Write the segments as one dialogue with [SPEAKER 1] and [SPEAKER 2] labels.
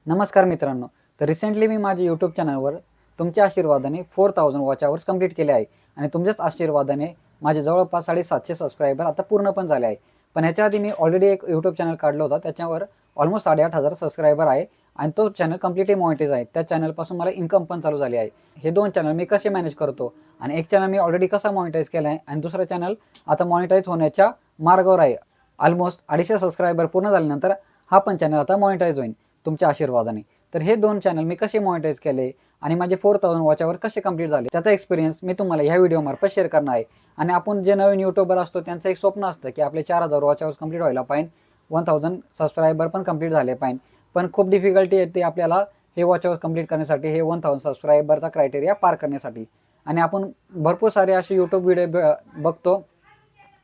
[SPEAKER 1] नमस्कार मित्रांनो. तर रिसेंटली मी माझ्या यूट्यूब चॅनलवर तुमच्या आशीर्वादाने 4000 वॉच आवर्स कंप्लीट केले आहे आणि तुमच्याच आशीर्वादाने माझे जवळपास 750 सबस्क्रायबर आता पूर्ण पण झाले आहे. पण ह्याच्या आधी मी ऑलरेडी एक यूट्यूब चॅनल काढलं होतं, त्याच्यावर ऑलमोस्ट 8,500 सबस्क्रायबर आहे आणि तो चॅनल कम्प्लिटली मॉनिटाईज आहे. त्या चॅनलपासून मला इन्कम पण चालू झाली आहे. हे दोन चॅनल मी कसे मॅनेज करतो आणि एक चॅनल मी ऑलरेडी कसा मॉनिटाईज केला आहे आणि दुसरा चॅनल आता मॉनिटाईज होण्याच्या मार्गावर आहे. ऑलमोस्ट 250 सबस्क्रायबर पूर्ण झाल्यानंतर हा पण चॅनल आता मॉनिटाईज होईल तुमच्या आशीर्वादाने. तर हे दोन चॅनल मी कसे मॉनिटाईज केले आणि माझे 4000 वॉचवर कसे कंप्लीट झाले त्याचा एक्सपिरियन्स मी तुम्हाला ह्या व्हिडिओमार्फत शेअर करणार आहे. आणि आपण जे नवीन यूट्यूबर असतो त्यांचं एक स्वप्न असतं की आपले 4000 वॉच आवर्स कंप्लीट व्हायला पाहिजे, 1000 सबस्क्रायबर पण कंप्लीट झाले पाहिजे. पण खूप डिफिकल्टी येते आपल्याला हे वॉच आवर्स कंप्लीट करण्यासाठी, हे 1000 सबस्क्रायबरचा क्रायटेरिया पार करण्यासाठी. आणि आपण भरपूर सारे असे यूट्यूब व्हिडिओ बघतो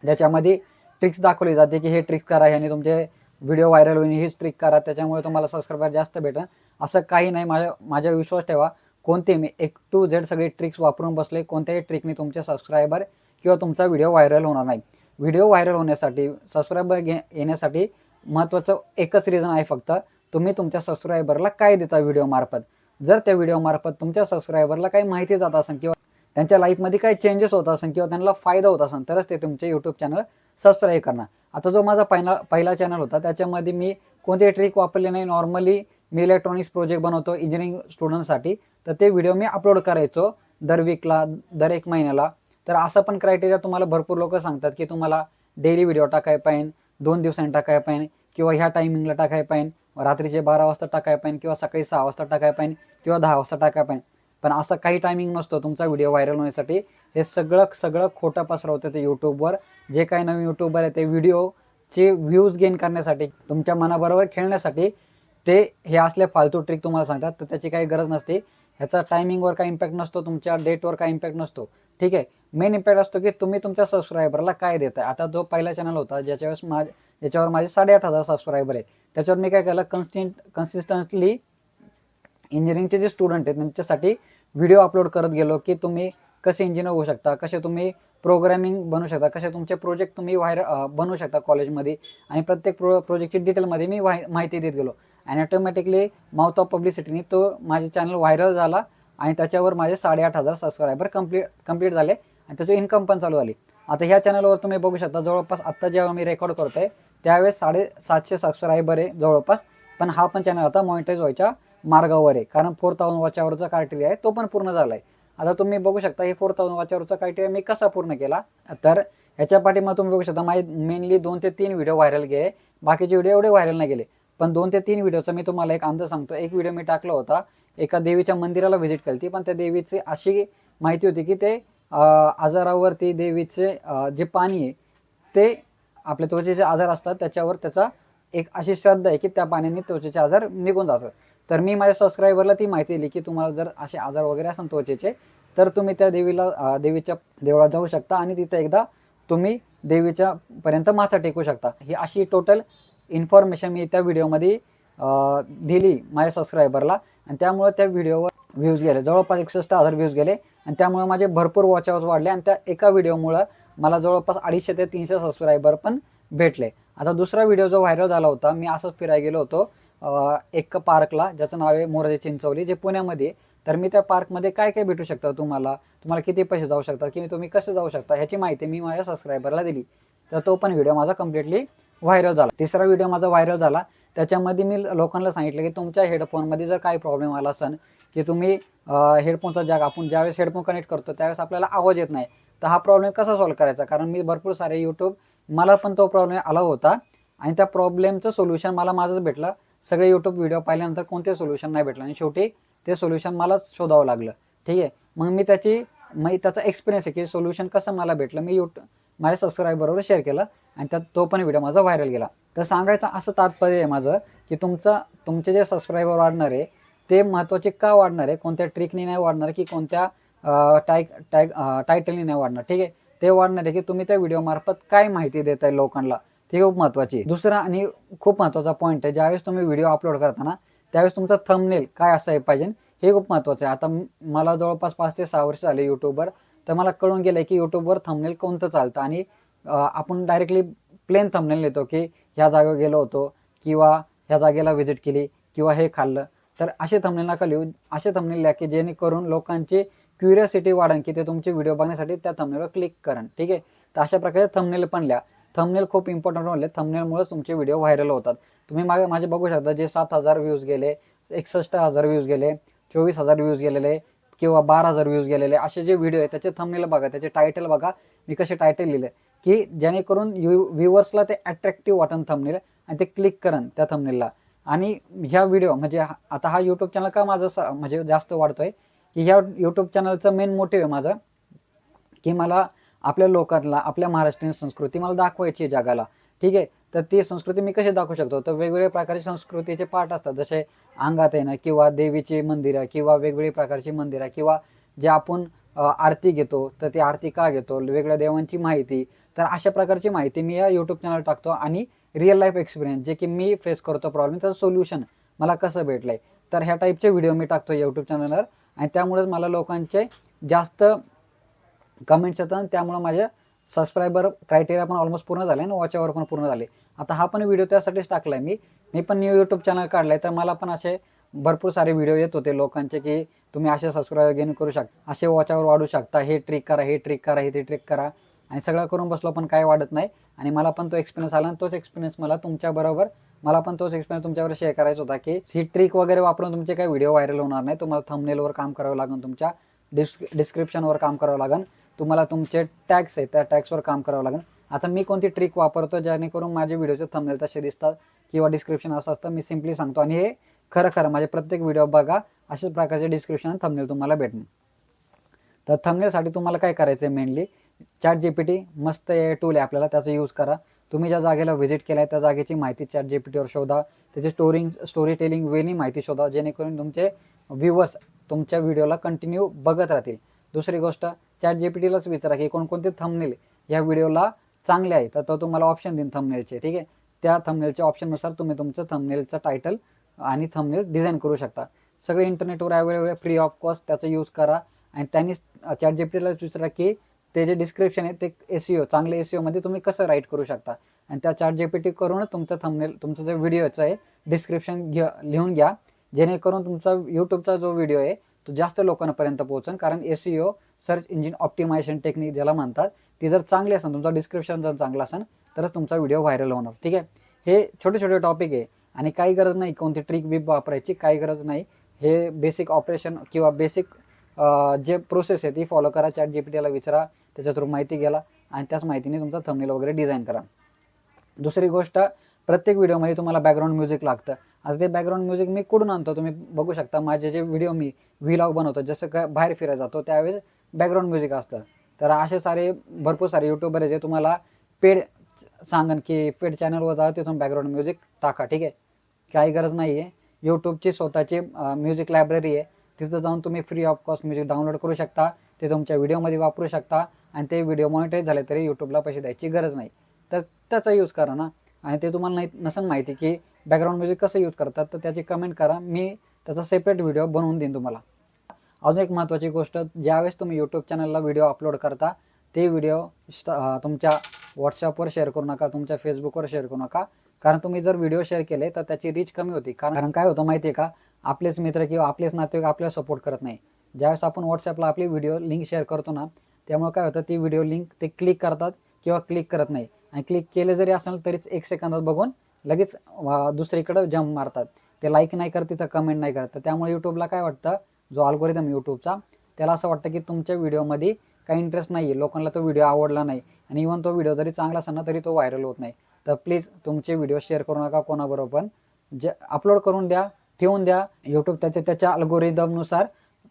[SPEAKER 1] ज्याच्यामध्ये ट्रिक्स दाखवली जाते की हे ट्रिक्स करा, ह्याने तुमचे व्हिडिओ व्हायरल होईल, हीच ट्रिक करा, त्याच्यामुळे तुम्हाला सबस्क्रायबर जास्त भेटेल. असं काही नाही. माझ्या विश्वास ठेवा. मी A to Z सगळे ट्रिक्स वापरून बसले. कोणत्याही ट्रिकने तुमचे सबस्क्रायबर किंवा तुमचा व्हिडिओ व्हायरल होणार नाही. व्हिडिओ व्हायरल होण्यासाठी, सबस्क्रायबर येण्यासाठी महत्त्वाचं एकच रिझन आहे फक्त, तुम्ही तुमच्या सबस्क्रायबरला काय देता व्हिडिओमार्फत. जर त्या व्हिडिओमार्फत तुमच्या सबस्क्रायबरला काही माहिती जात असेल किंवा त्यांच्या लाईफमध्ये काही चेंजेस होत असेल किंवा त्यांना फायदा होत असेल तरच ते तुमचे यूट्यूब चॅनल सबस्क्राईब करणार. आता जो माझा पहिला चॅनल होता त्याच्यामध्ये मी कोणतेही ट्रिक वापरले नाही. नॉर्मली मी इलेक्ट्रॉनिक्स प्रोजेक्ट बनवतो इंजिनिअरिंग स्टुडंटसाठी, तर ते व्हिडिओ मी अपलोड करायचो दर वीकला, दर 1 महिन्याला. तर असं पण क्रायटेरिया तुम्हाला भरपूर लोक सांगतात की तुम्हाला डेली व्हिडिओ टाकाय पाहिजे, 2 दिवसांनी टाकाय पाहिजे किंवा ह्या टायमिंगला टाकाय पाहिजे, रात्रीचे 12 वाजता टाकाय पाहिजे किंवा सकाळी 6 वाजता टाकाय पाहिजे किंवा 10 वाजता टाकाय पाहिजे. पण असं काही टायमिंग नसतो तुमचा व्हिडिओ व्हायरल होण्यासाठी. हे सगळं खोटं पसरवतं ते यूट्यूबवर. जे काही नवीन यूट्यूबर आहे ते व्हिडिओचे व्ह्यूज गेन करण्यासाठी, तुमच्या मनाबरोबर खेळण्यासाठी ते हे असले फालतू ट्रिक तुम्हाला सांगतात. तर त्याची काही गरज नसते. ह्याचा टायमिंगवर काही इम्पॅक्ट नसतो, तुमच्या डेटवर काही इम्पॅक्ट नसतो. ठीक आहे. मेन इम्पॅक्ट असतो की तुम्ही तुमच्या सबस्क्रायबरला काय देताय. आता जो पहिला चॅनल होता ज्याच्यावर माझे 8,500 सबस्क्रायबर आहे, त्याच्यावर मी काय केलं, कन्सिस्टंटली इंजिनिअरिंगचे जे स्टुडंट आहेत त्यांच्यासाठी व्हिडिओ अपलोड करत गेलो की तुम्ही कसे इंजिनियर होऊ शकता, कसे तुम्ही प्रोग्रॅमिंग बनवू शकता, कसे तुमचे प्रोजेक्ट तुम्ही बनवू शकता कॉलेजमध्ये. आणि प्रत्येक प्रोजेक्टची डिटेलमध्ये मी माहिती देत गेलो. आणि ऑटोमॅटिकली माउथ ऑफ पब्लिसिटीने तो माझे चॅनल व्हायरल झाला आणि त्याच्यावर माझे 8,500 सबस्क्रायबर कंप्लीट झाले आणि त्याची इन्कम पण चालू झाली. आता ह्या चॅनलवर तुम्ही बघू शकता जवळपास आत्ता जेव्हा मी रेकॉर्ड करतोय त्यावेळेस 750 सबस्क्रायबर आहे जवळपास. पण हा पण चॅनल आता मॉनिटाईज व्हायच्या मार्गावर आहे, कारण 4000 वॉच आवरचा क्रायटेरिया आहे तो पण पूर्ण झाला आहे. आता तुम्ही बघू शकता हे 4000 वॉच आवरचा क्रायटेरिया मी कसा पूर्ण केला. तर ह्याच्या पाठीमागे तुम्ही बघू शकता माझे मेनली 2 ते 3 व्हिडिओ व्हायरल गेले. बाकीचे व्हिडिओ एवढे व्हायरल नाही गेले. पण 2 ते 3 व्हिडिओचा मी तुम्हाला एक अंदाज सांगतो. एक व्हिडिओ मी टाकला होता, एका देवीच्या मंदिराला व्हिजिट केली होती, पण त्या देवीची अशी माहिती होती की ते आजारावरती देवीचे जे पाणी आहे ते आपल्या त्वचेचे आजार असतात त्याच्यावर त्याचा एक अशी श्रद्धा आहे की त्या पाण्याने त्वचेचे आजार निघून जातात. तर मी माझ्या सबस्क्रायबरला ती माहिती दिली की तुम्हाला जर असे आजार वगैरे असेल त्वचेचे तर तुम्ही त्या देवीच्या देवळात जाऊ शकता आणि तिथं एकदा तुम्ही देवीच्या पर्यंत माथा टेकू शकता. ही अशी टोटल इन्फॉर्मेशन मी त्या व्हिडिओमध्ये दिली माझ्या सबस्क्रायबरला आणि त्यामुळे त्या व्हिडिओवर व्ह्यूज गेले, जवळपास 61,000 व्ह्यूज गेले आणि त्यामुळे माझे भरपूर वॉच आवर्स वाढले आणि त्या एका व्हिडिओमुळं मला जवळपास 250 ते 300 सबस्क्रायबर पण भेटले. आता दुसरा व्हिडिओ जो व्हायरल झाला होता, मी असंच फिरायला गेलो होतो एक पार्कला ज्याचं नाव आहे मोराजे चिंचवली, जे पुण्यामध्ये. तर मी त्या पार्कमध्ये काय काय भेटू शकतं तुम्हाला किती पैसे जाऊ शकतात किंवा तुम्ही कसे जाऊ शकता ह्याची माहिती मी माझ्या सबस्क्रायबरला दिली. तर तो पण व्हिडिओ माझा कम्प्लिटली व्हायरल झाला. तिसरा व्हिडिओ माझा व्हायरल झाला त्याच्यामध्ये मी लोकांना सांगितलं की तुमच्या हेडफोनमध्ये जर काही प्रॉब्लेम आला असेल की तुम्ही हेडफोनचा जॅक, आपण ज्यावेळेस हेडफोन कनेक्ट करतो त्यावेळेस आपल्याला आवाज येत नाही, तर हा प्रॉब्लेम कसा सॉल्व्ह करायचा. कारण मी भरपूर सारे मला पण तो प्रॉब्लेम आला होता आणि त्या प्रॉब्लेमचं सोल्युशन मला माझंच भेटलं. सगळे यूट्यूब व्हिडिओ पाहिल्यानंतर कोणते सोल्युशन नाही भेटलं आणि शेवटी ते सोल्युशन मलाच शोधावं लागलं. ठीक आहे. मग त्याचा एक्सपिरियन्स आहे की सोल्युशन कसं मला भेटलं मी माझ्या सबस्क्रायबरवर शेअर केलं आणि तो पण व्हिडिओ माझा व्हायरल गेला. तर सांगायचं असं तात्पर्य आहे माझं की तुमचे जे सबस्क्रायबर वाढणार आहे ते महत्त्वाचे का वाढणार आहे, कोणत्या ट्रिकनी नाही वाढणार की कोणत्या टायटलनी नाही वाढणार. ठीक आहे. ते वाढणार आहे की तुम्ही त्या व्हिडिओमार्फत काय माहिती देताय लोकांना, ते खूप महत्त्वाची आहे. दुसरा आणि खूप महत्त्वाचा पॉईंट आहे, ज्यावेळेस तुम्ही व्हिडिओ अपलोड करताना त्यावेळेस तुमचा थंबनेल काय असायला पाहिजे हे खूप महत्त्वाचं आहे. आता मला जवळपास 5 ते 6 वर्ष झाले यूट्यूबवर, तर मला कळून गेलं की यूट्यूबवर थंबनेल कोणतं चालतं आणि आपण डायरेक्टली प्लेन थंबनेल लिहितो की ह्या जागेवर गेलो होतो किंवा ह्या जागेला व्हिजिट केली किंवा हे खाल्लं. तर असे थंबनेल नका लिहू, असे थंबनेल लिहा की जेणेकरून लोकांची क्युरियोसिटी वाढेल की ते तुमचे व्हिडिओ बघण्यासाठी त्या थंबनेलवर क्लिक करेन, ठीक आहे. तर अशा प्रकारे थंबनेल पण लिहा. थंबनेल खूप इम्पॉर्टंट रोल आहे. थंबनेलमुळेच तुमचे व्हिडिओ व्हायरल होतात. तुम्ही माझे बघू शकता जे 7,000 व्ह्यूज गेले, 61,000 व्ह्यूज गेले, 24,000 व्ह्यूज गेलेले किंवा 12,000 व्ह्यूज गेलेले असे जे व्हिडिओ आहेत त्याचे थंबनेल बघा, त्याचे टायटल बघा. मी कसे टायटल लिहिले की जेणेकरून व्ह्यूअर्सला ते अट्रॅक्टिव्ह वाटन थंबनेल आणि ते क्लिक करन त्या थंबनेलला. आणि ह्या व्हिडिओ म्हणजे आता हा यूट्यूब चॅनल का माझं म्हणजे जास्त वाढतोय की ह्या यूट्यूब चॅनलचं मेन मोटिव्ह आहे माझं की मला आपल्या लोकांना, आपल्या महाराष्ट्रीयन संस्कृती मला दाखवायची आहे जगाला, ठीक आहे. तर ती संस्कृती मी कशी दाखवू शकतो, तर वेगवेगळ्या प्रकारचे संस्कृतीचे पार्ट असतात, जसे अंगात येणं किंवा देवीची मंदिरं किंवा वेगवेगळी प्रकारची मंदिरं किंवा जे आपण आरती घेतो तर ती आरती का घेतो, वेगवेगळ्या देवांची माहिती. तर अशा प्रकारची माहिती मी या यूट्यूब चॅनल टाकतो आणि रिअल लाईफ एक्सपिरियन्स जे की मी फेस करतो प्रॉब्लेम, त्याचं सोल्युशन मला कसं भेटलंय, तर ह्या टाईपचे व्हिडिओ मी टाकतो यूट्यूब चॅनलवर. आणि त्यामुळेच मला लोकांचे जास्त कमेंट्स येतात, त्यामुळे माझे सबस्क्रायबर क्रायटेरिया पण ऑलमोस्ट पूर्ण झाले आणि वॉच अवर पण पूर्ण झाले. आता हा पण व्हिडिओ त्यासाठीच टाकला आहे मी पण न्यू यूट्यूब चॅनल काढलं आहे, तर मला पण असे भरपूर सारे व्हिडिओ येत होते लोकांचे की तुम्ही असे सबस्क्रायबर गेन करू शकता, असे वॉच अवर वाढू शकता, हे ट्रिक करा, हे ट्रिक करा, हे ते ट्रिक करा. आणि सगळं करून बसलो पण काय वाढत नाही. आणि मला पण तो एक्सपिरियन्स आला आणि तोच एक्सपिरियन्स मला पण तोच एक्सपिरियन्स तुमच्यावर शेअर करायचा होता की ही ट्रिक वगैरे वापरून तुमचे काही व्हिडिओ व्हायरल होणार नाही. तुम्हाला थंबनेलवर काम करावं लागेल, तुमच्या डिस्क्रिप्शनवर काम करावं लागेल, तुम्हाला तुमचे टॅग्स आहेत त्या टॅग्सवर काम करावं लागेल. आता मी कोणती ट्रिक वापरतो जेणेकरून माझे व्हिडिओचे थंबनेल तसे दिसतात किंवा डिस्क्रिप्शन असं असतं, मी सिम्पली सांगतो. आणि हे खरं माझे प्रत्येक व्हिडिओ बघा, अशाच प्रकारचे डिस्क्रिप्शन थंबनेल तुम्हाला भेटणार. तर थंबनेलसाठी तुम्हाला काय करायचं आहे, मेनली ChatGPT मस्त AI टूल आहे आपल्याला, त्याचा यूज करा. तुम्ही ज्या जागेला व्हिजिट केला आहे त्या जागेची माहिती ChatGPTवर शोधा, त्याची स्टोरी टेलिंग वेनी माहिती शोधा, जेणेकरून तुमचे व्ह्यूअर्स तुमच्या व्हिडिओला कंटिन्यू बघत राहतील. दुसरी गोष्ट, ChatGPTलाच विचारा की कोणकोणते थंबनेल या व्हिडिओला चांगले आहे, तर तो तुम्हाला ऑप्शन देईन थंबनेलचे, ठीक आहे. त्या थंबनेलच्या ऑप्शननुसार तुम्ही तुमचं थंबनेलचं टायटल आणि थंबनेल डिझाईन करू शकता. सगळे इंटरनेटवर अवेलेबल, फ्री ऑफ कॉस्ट, त्याचा यूज करा. आणि त्यांनी ChatGPTलाच विचारा की ते जे डिस्क्रिप्शन आहे ते चांगले SEOमध्ये तुम्ही कसं राईट करू शकता. आणि त्या ChatGPT करूनच तुमचं थंबनेल, तुमचं जे व्हिडिओचं आहे डिस्क्रिप्शन लिहून घ्या, जेणेकरून तुमचा यूट्यूबचा जो व्हिडिओ आहे तो जास्त लोकांपर्यंत पोहोचेल. कारण SEO, search engine optimisation technique ज्याला म्हणतात, ती जर चांगली असेल, तुमचा डिस्क्रिप्शन जर चांगला असेल तरच तुमचा व्हिडिओ व्हायरल होणार, ठीक आहे. हे छोटे छोटे टॉपिक आहे आणि काही गरज नाही कोणती ट्रिक बी वापरायची, काही गरज नाही. हे बेसिक ऑपरेशन किंवा बेसिक जे प्रोसेस आहे ती फॉलो करा. ChatGPTला विचारा, त्याच्या थ्रू माहिती घ्या आणि त्याच माहितीने तुमचा थंबनेल वगैरे डिझाईन करा. दुसरी गोष्ट, प्रत्येक व्हिडिओमध्ये तुम्हाला बॅकग्राऊंड म्युझिक लागतं. आता ते बॅकग्राऊंड म्युझिक मी कुठून आणतो तुम्ही बघू शकता. माझे जे व्हिडिओ मी व्लॉग बनवतो, जसं का बाहेर फिरायला जातो त्यावेळेस बॅकग्राऊंड म्युझिक असतं. तर असे भरपूर सारे यूट्यूबर आहे जे तुम्हाला पेड सांगन की पेड चॅनलवर जा, तिथून बॅकग्राऊंड म्युझिक टाका, ठीक आहे. काही गरज नाही आहे. यूट्यूबची स्वतःची म्युझिक लायब्ररी आहे, तिथं जाऊन तुम्ही free of cost music download करू शकता, ते तुमच्या व्हिडिओमध्ये वापरू शकता. आणि ते व्हिडिओ मॉनिटाईज झाले तरी यूट्यूबला पैसे द्यायची गरज नाही. तर त्याचा यूज करा ना. आणि ते तुम्हाला नसेल माहिती की बॅकग्राऊंड म्युझिक कसं यूज करतात, तर त्याची कमेंट करा, मी त्याचा सेपरेट व्हिडिओ बनवून देईन तुम्हाला. अजून एक महत्त्वाची गोष्ट, ज्यावेळेस तुम्ही यूट्यूब चॅनलला व्हिडिओ अपलोड करता ते व्हिडिओ तुमच्या व्हॉट्सअपवर शेअर करू नका, तुमच्या फेसबुकवर शेअर करू नका. कारण तुम्ही जर व्हिडिओ शेअर केले तर त्याची रीच कमी होती. कारण काय होतं माहिती आहे का, आपलेच मित्र किंवा आपलेच नातेवाईक आपल्याला सपोर्ट करत नाही. ज्यावेळेस आपण व्हॉट्सअपला आपली व्हिडिओ लिंक शेअर करतो ना, त्यामुळे काय होतं, ती व्हिडिओ लिंक ते क्लिक करतात किंवा क्लिक करत नाही. आणि क्लिक केले जरी असेल तरीच 1 सेकंदात बघून लगेच दुसरीकडं जंप मारतात. ते लाईक नाही करत, तिथं कमेंट नाही करत. तर त्यामुळे यूट्यूबला काय वाटतं, जो अल्गोरिदम यूट्यूबचा, त्याला असं वाटतं की तुमच्या व्हिडिओमध्ये काही इंटरेस्ट नाही आहे, लोकांना तो व्हिडिओ आवडला नाही. आणि इव्हन तो व्हिडिओ जरी चांगला असेल ना तरी तो व्हायरल होत नाही. तर प्लीज तुमचे व्हिडिओ शेअर करू नका कोणाबरोबर पण. जे अपलोड करून द्या, ठेवून द्या. यूट्यूब त्याच्या अल्गोरिदमनुसार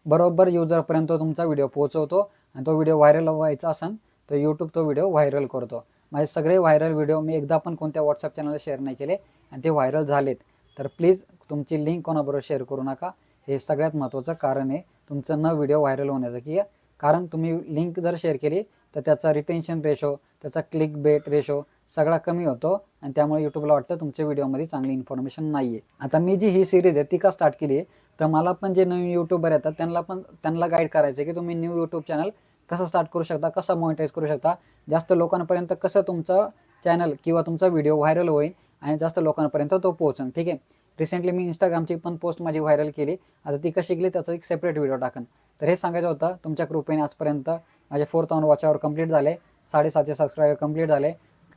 [SPEAKER 1] बरोबर युजरपर्यंत तुमचा व्हिडिओ पोहोचवतो. आणि तो व्हिडिओ व्हायरल व्हायचा असेल तर यूट्यूब तो व्हिडिओ व्हायरल करतो. माझे सगळे व्हायरल व्हिडिओ मी एकदा पण कोणत्या व्हॉट्सअप चॅनलला शेअर नाही केले आणि ते व्हायरल झालेत. तर प्लीज तुमची लिंक कोणाबरोबर शेअर करू नका. हे सगळ्यात महत्त्वाचं कारण आहे तुमचं व्हिडिओ व्हायरल होण्याचं. की कारण तुम्ही लिंक जर शेअर केली तर त्याचा रिटेन्शन रेशो, त्याचा क्लिक बेट रेशो सगळा कमी होतो. आणि त्यामुळे यूट्यूबला वाटतं तुमच्या व्हिडिओमध्ये चांगली इन्फॉर्मेशन नाही आहे. आता मी जी ही सिरीज आहे ती का स्टार्ट केली आहे, तर मला पण जे नवीन यूट्यूबर येतात त्यांना गाईड करायचं आहे की तुम्ही न्यू यूट्यूब चॅनल कसं स्टार्ट करू शकता, कसं मॉनिटाईज करू शकता, जास्त लोकांपर्यंत कसं तुमचं चॅनल किंवा तुमचा व्हिडिओ व्हायरल होईल आणि जास्त लोकांपर्यंत तो पोहोचेल, ठीक आहे. रिसेंटली मी इंस्टाग्रामची पण पोस्ट माझी व्हायरल केली. आता ती कशी गेली त्याचा एक सेपरेट व्हिडिओ टाकन. तर हे सांगायचं होतं, तुमच्या कृपेने आजपर्यंत माझे 4000 वॉच आवर कंप्लीट झाले, 750 सबस्क्रायबर कंप्लीट झाले.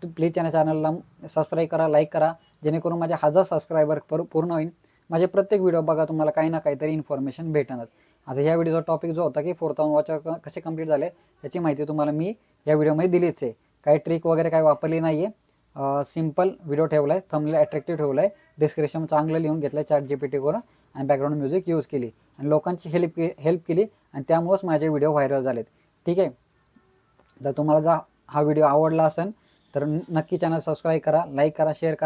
[SPEAKER 1] प्लीज चॅनलला सबस्क्राईब करा, लाईक करा, जेणेकरून माझे 1000 सबस्क्रायबर पूर्ण होईल. माझे प्रत्येक व्हिडिओ बघा, तुम्हाला काही ना काहीतरी इन्फॉर्मेशन भेटणार. आता ह्या व्हिडिओचा टॉपिक जो होता की 4000 वॉच आवर कसे कंप्लीट झाले याची माहिती तुम्हाला मी या व्हिडिओमध्ये दिलीच आहे. काही ट्रिक वगैरे काही वापरली नाही आहे. सिम्पल व्हिडिओ ठेवला आहे, थंबनेल अट्रॅक्टिव्ह ठेवला आहे, डिस्क्रिप्शन चांगलं लिहून घेतलं आहे ChatGPT करून आणि बॅकग्राऊंड म्युझिक यूज केली आणि लोकांची हेल्प केली आणि त्यामुळेच माझे व्हिडिओ व्हायरल झालेत. ठीक आहे. जर तुम्हाला हा व्हिडिओ आवडला असेल तर नक्की चॅनल सबस्क्राईब करा, लाईक करा, शेअर करा.